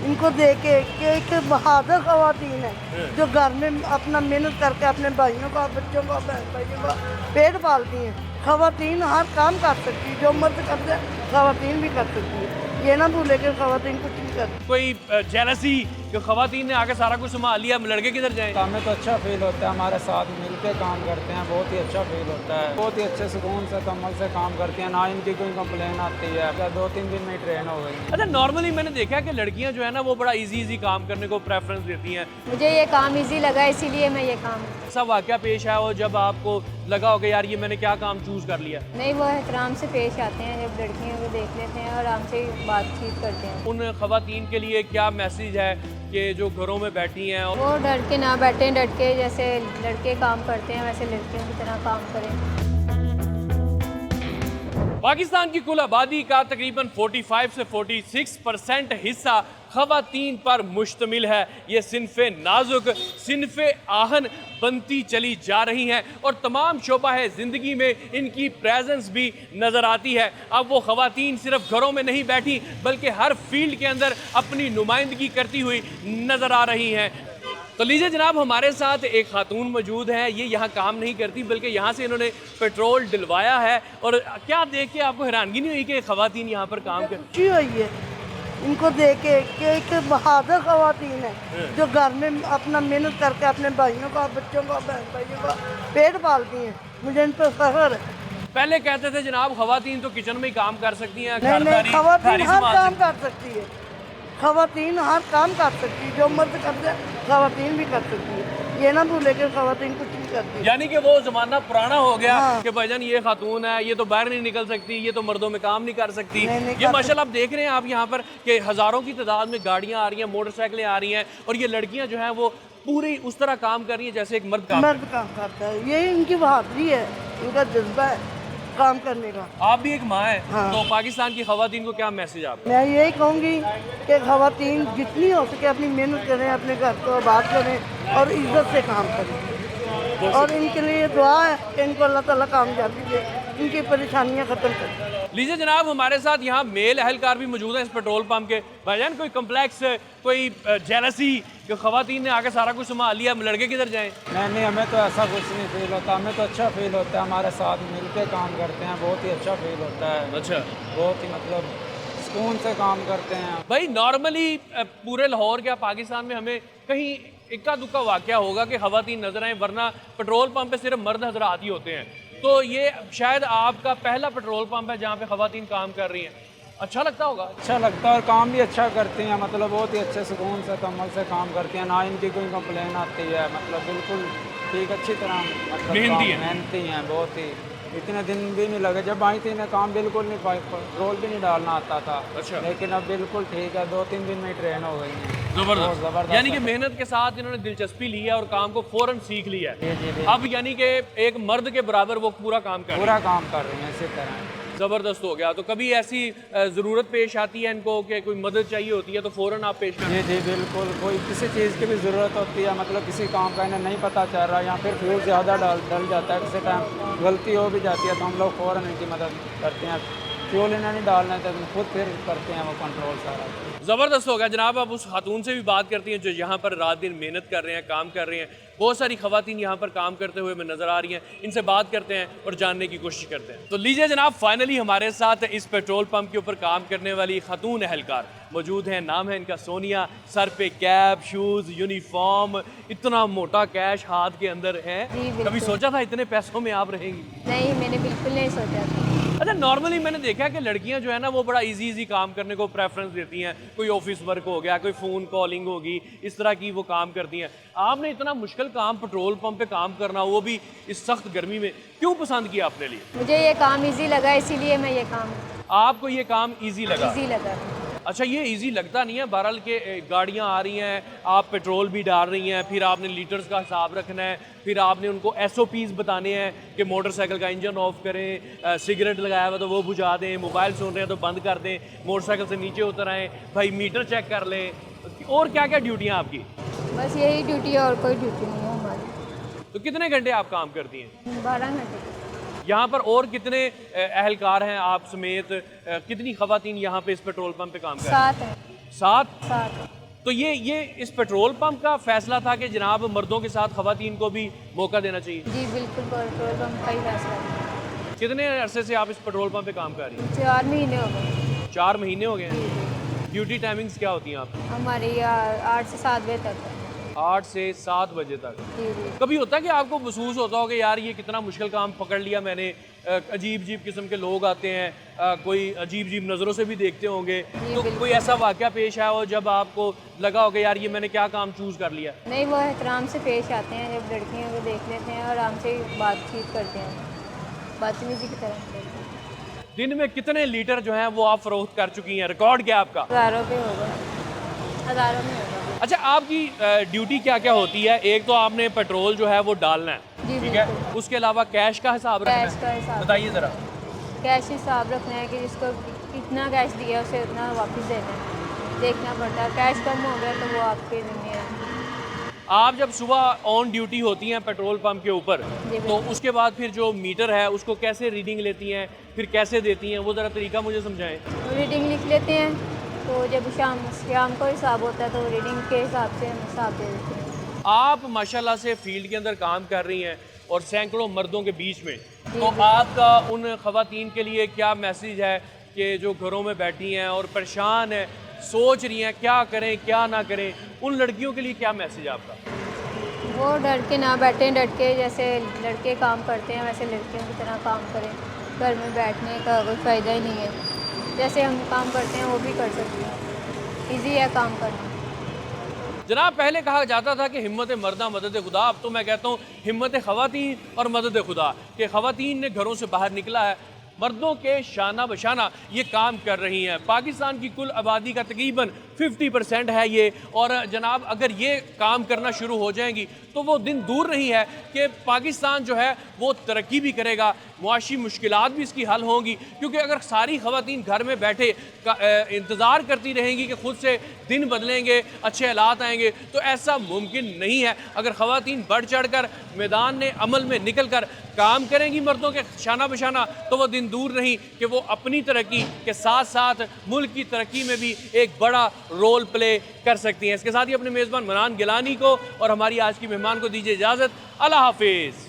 इनको देख के कि एक बहादुर खवातीन है जो घर में अपना मेहनत करके अपने भाइयों का, बच्चों का, बहन भाइयों का पेट पालती हैं। खवातीन हर काम कर सकती है, जो मर्द करते हैं खवातीन भी कर सकती है। ये ना भूले कि खवातीन कुछ नहीं करती। कोई जेलसी कि खवातीन ने आके सारा कुछ संभाल लिया, लड़के किधर जाएं? हमें तो अच्छा फील होता है, हमारे साथ मिलकर काम करते हैं, बहुत ही अच्छा फील होता है, बहुत ही अच्छे सुकून से कमल से काम करती हैं, ना इनकी कोई कंप्लेन आती है। 2-3 दिन में ट्रेन हो गई। अच्छा, नॉर्मली मैंने देखा है कि लड़कियां जो है ना वो बड़ा इजी काम करने को प्रेफरेंस देती हैं। मुझे ये काम इजी लगा, इसीलिए मैं ये काम। ऐसा वाकया पेश आया हो जब आपको लगा हो कि यार ये मैंने क्या काम चूज कर लिया? नहीं, वो एहतराम से पेश आते हैं, जब लड़कियों को देख लेते हैं और हमसे बातचीत करते हैं। उन खवातीन के लिए क्या मैसेज है कि जो घरों में बैठी हैं और वो डट के ना बैठें, डट के जैसे लड़के काम करते हैं वैसे लड़कियों की तरह काम करें। पाकिस्तान की कुल आबादी का तकरीबन 45 से 46% हिस्सा खवातीन पर मुश्तमिल है। ये सिन्फ़े नाजुक, सिन्फ़े आहन बनती चली जा रही हैं और तमाम शोबा है ज़िंदगी में इनकी प्रेजेंस भी नज़र आती है। अब वो खवातीन सिर्फ घरों में नहीं बैठी बल्कि हर फील्ड के अंदर अपनी नुमाइंदगी करती हुई नज़र आ रही हैं। तो लीजिए जनाब, हमारे साथ एक खातून मौजूद है। ये यहाँ काम नहीं करती बल्कि यहाँ से इन्होंने पेट्रोल डलवाया है। और क्या देख के आपको हैरानगी नहीं हुई कि खवातीन यहाँ पर काम कर? खुशी हुई है इनको देख के कि एक बहादुर खवातीन है जो घर में अपना मेहनत करके अपने भाइयों का, बच्चों का, बहन भाइयों का पेट पालती हैं। मुझे इन पर फख्र है। पहले कहते थे जनाब खवातीन तो किचन में ही काम कर सकती हैं, नहीं, खवातीन हर काम कर सकती है। खवातीन हर काम कर सकती है, जो मर्द करते हैं खवातीन भी कर सकती है। ये ना भूले कि खवातीन कुछ नहीं करती। यानी कि वो जमाना पुराना हो गया हाँ। कि भाईजान ये खातून है, ये तो बाहर नहीं निकल सकती, ये तो मर्दों में काम नहीं कर सकती। नहीं ये माशाल्लाह आप देख रहे हैं आप यहाँ पर कि हज़ारों की तादाद में गाड़ियाँ आ रही हैं, मोटरसाइकिलें आ रही हैं और ये लड़कियाँ जो हैं वो पूरी उस तरह काम कर रही हैं जैसे एक मर्द काम। मर्द काम करता है, यही इनकी बहादुरी है, इनका जज्बा है काम करने का। आप भी एक माँ है, हाँ। तो पाकिस्तान की खवातीन को क्या मैसेज आप? मैं यही कहूँगी कि खवातीन जितनी हो सके अपनी मेहनत करें, अपने घर को आबाद करें और इज्जत से काम करें। और इनके लिए दुआ है कि इनको अल्लाह ताला कामयाबी दे, इनकी परेशानियाँ ख़त्म करें। लीजिए जनाब, हमारे साथ यहाँ मेल अहलकार भी मौजूद हैं इस पेट्रोल पंप के। भाईजान कोई कम्प्लेक्स, कोई जेलसी कि खवातीन ने आके सारा कुछ संभाल लिया, लड़के किधर जाएं? नहीं, हमें तो ऐसा कुछ नहीं फील होता, हमें तो अच्छा फील होता है, हमारे साथ मिलकर काम करते हैं, बहुत ही अच्छा फील होता है। अच्छा, बहुत ही मतलब सुकून से काम करते हैं। भाई नॉर्मली पूरे लाहौर क्या पाकिस्तान में हमें कहीं इक्का दुक्का वाकया होगा कि खवातीन नजर आए, वरना पेट्रोल पंप पे सिर्फ मर्द हजरात ही होते हैं। तो ये शायद आपका पहला पेट्रोल पंप है जहाँ पे खवातीन काम कर रही हैं। अच्छा लगता होगा? अच्छा लगता है और काम भी अच्छा करती हैं, मतलब बहुत ही अच्छे सुकून से कमल से काम करती हैं, ना इनकी कोई कंप्लेन आती है, मतलब बिल्कुल ठीक, अच्छी तरह मतलब मेहनती हैं। मेहनती हैं बहुत ही। इतने दिन भी नहीं लगे, जब आई थी इन्हें काम बिल्कुल नहीं, पेट्रोल भी नहीं डालना आता था। अच्छा। लेकिन अब बिल्कुल ठीक है, 2-3 दिन में ट्रेन हो गई है। जबरदस्त। ज़बरदस्त यानी कि है। मेहनत के साथ इन्होंने दिलचस्पी ली है और काम को फौरन सीख लिया है। जी। अब यानी कि एक मर्द के बराबर वो पूरा काम कर रहे हैं। पूरा काम कर रही हैं इसी तरह। ज़बरदस्त हो गया। तो कभी ऐसी ज़रूरत पेश आती है इनको कि कोई मदद चाहिए होती है तो फ़ौरन आप पेश करें? जी बिल्कुल, कोई किसी चीज़ की भी ज़रूरत होती है, मतलब किसी काम का इन्हें नहीं पता चल रहा या फिर फ्यूल ज़्यादा डल जाता है, किसी टाइम गलती हो भी जाती है तो हम लोग फ़ौरन इनकी मदद करते हैं। फ्यूल इन्हें नहीं डालना है तो खुद फिर करते हैं वो कंट्रोल सारा। ज़बरदस्त हो गया जनाब। अब उस खातून से भी बात करती हैं जो यहाँ पर रात दिन मेहनत कर रहे हैं, काम कर रहे हैं। बहुत सारी खवातीन यहाँ पर काम करते हुए हमें नज़र आ रही हैं, इनसे बात करते हैं और जानने की कोशिश करते हैं। तो लीजिए जनाब, फाइनली हमारे साथ इस पेट्रोल पंप के ऊपर काम करने वाली खातून अहलकार मौजूद हैं। नाम है इनका सोनिया। सर पे कैप, शूज़, यूनिफॉर्म, इतना मोटा कैश हाथ के अंदर है। जी, बिल्कुल। कभी सोचा था इतने पैसों में आप रहेंगी? नहीं, मैंने बिल्कुल नहीं सोचा था। अच्छा, नॉर्मली मैंने देखा है कि लड़कियां जो है ना वो बड़ा इजी काम करने को प्रेफरेंस देती हैं। कोई ऑफिस वर्क हो गया, कोई फ़ोन कॉलिंग होगी, इस तरह की वो काम करती हैं। आपने इतना मुश्किल काम पेट्रोल पंप पे काम करना, वो भी इस सख्त गर्मी में, क्यों पसंद किया अपने लिए? मुझे ये काम इजी लगा, इसीलिए मैं ये काम आपको ये काम इजी लगा? इजी लगा। अच्छा, ये इजी लगता नहीं है। बहरहाल के गाड़ियाँ आ रही हैं, आप पेट्रोल भी डाल रही हैं, फिर आपने लीटर्स का हिसाब रखना है, फिर आपने उनको SOPs बताने हैं कि मोटरसाइकिल का इंजन ऑफ करें, सिगरेट लगाया हुआ तो वो बुझा दें, मोबाइल सुन रहे हैं तो बंद कर दें, मोटरसाइकिल से नीचे उतर आएँ, भाई मीटर चेक कर लें, और क्या क्या ड्यूटियाँ आपकी? बस यही ड्यूटी है और कोई ड्यूटी नहीं है हमारी। तो कितने घंटे आप काम करती हैं 12 घंटे। यहाँ पर? और कितने अहलकार हैं आप समेत, कितनी खवातीन यहाँ पे इस पेट्रोल पंप पे काम कर रही हैं? 7 है। 7? 7। तो ये इस पेट्रोल पंप का फैसला था कि जनाब मर्दों के साथ खवातीन को भी मौका देना चाहिए। जी बिल्कुल, पेट्रोल पंप का ही फैसला है। कितने अरसे से आप इस पेट्रोल पंप पे काम कर रही हैं? 4 महीने हो गए। 4 महीने हो गए हैं। ड्यूटी टाइमिंग्स क्या होती हैं आपकी? हमारी 8 से 7 बजे तक है। 8 से 7 बजे तक। जी जी। कभी होता है कि आपको महसूस होता हो कि यार ये कितना मुश्किल काम पकड़ लिया मैंने, अजीब अजीब किस्म के लोग आते हैं, कोई अजीब अजीब नज़रों से भी देखते होंगे, तो बिल्कुल। कोई ऐसा वाक़या पेश आया हो जब आपको लगा हो कि यार ये मैंने क्या काम चूज़ कर लिया? नहीं, वो एहतराम से पेश आते हैं, जब लड़कियों को देख लेते हैं और हमसे बातचीत करते हैं, बदतमीजी की तरह करते हैं। दिन में कितने लीटर जो हैं वो आप फरोख्त कर चुकी हैं? रिकॉर्ड क्या आपका? हज़ारों पे होगा, हज़ारों में होगा। अच्छा, आपकी ड्यूटी क्या क्या होती है? एक तो आपने पेट्रोल जो है वो डालना है, जी ठीक है, बिल्कुल। उसके अलावा कैश का हिसाब रखना कैश का है। हिसाब, बताइए ज़रा। कैश हिसाब रखना है कि जिसको कितना कैश दिया उसे उतना वापस देना है, देखना पड़ता है। कैश कम हो गया तो वो आपके ज़िम्मे है। आप जब सुबह ऑन ड्यूटी होती हैं पेट्रोल पंप के ऊपर, जी तो उसके बाद फिर जो मीटर है उसको कैसे रीडिंग लेती हैं, फिर कैसे देती हैं, वो ज़रा तरीका मुझे समझाएं। रीडिंग लिख लेते हैं, तो जब शाम को हिसाब होता है तो रीडिंग के हिसाब से हम हिसाब दे देते हैं। आप माशाल्लाह से फील्ड के अंदर काम कर रही हैं और सैकड़ों मर्दों के बीच में, जी, तो जी। आपका उन खवातीन के लिए क्या मैसेज है कि जो घरों में बैठी हैं और परेशान हैं, सोच रही हैं क्या करें क्या ना करें, उन लड़कियों के लिए क्या मैसेज है आपका? वो डर के ना बैठें, डट के जैसे लड़के काम करते हैं वैसे लड़कियों की तरह काम करें। घर में बैठने का कोई फ़ायदा ही नहीं है, जैसे हम काम करते हैं वो भी कर सकते हैं, ईजी है काम करना। जनाब, पहले कहा जाता था कि हिम्मत मर्दा मदद खुदा, अब तो मैं कहता हूँ हिम्मत खवातीन और मदद खुदा, कि खवातीन ने घरों से बाहर निकला है, मर्दों के शाना बशाना ये काम कर रही हैं। पाकिस्तान की कुल आबादी का तकरीबन 50% है ये, और जनाब अगर ये काम करना शुरू हो जाएंगी तो वो दिन दूर नहीं है कि पाकिस्तान जो है वो तरक्की भी करेगा, मुआशी मुश्किलात भी इसकी हल होंगी, क्योंकि अगर सारी खवातीन घर में बैठे इंतज़ार करती रहेंगी कि खुद से दिन बदलेंगे, अच्छे हालात आएंगे, तो ऐसा मुमकिन नहीं है। अगर खवातीन बढ़ चढ़ कर मैदान में अमल में निकल कर काम करेंगी मर्दों के शाना बशाना, तो वो दिन दूर नहीं कि वो अपनी तरक्की के साथ साथ मुल्क की तरक्की में भी एक बड़ा रोल प्ले कर सकती हैं। इसके साथ ही अपने मेज़बान मनान गिलानी को और हमारी आज की मेहमान को दीजिए इजाज़त। अल्लाह हाफिज़।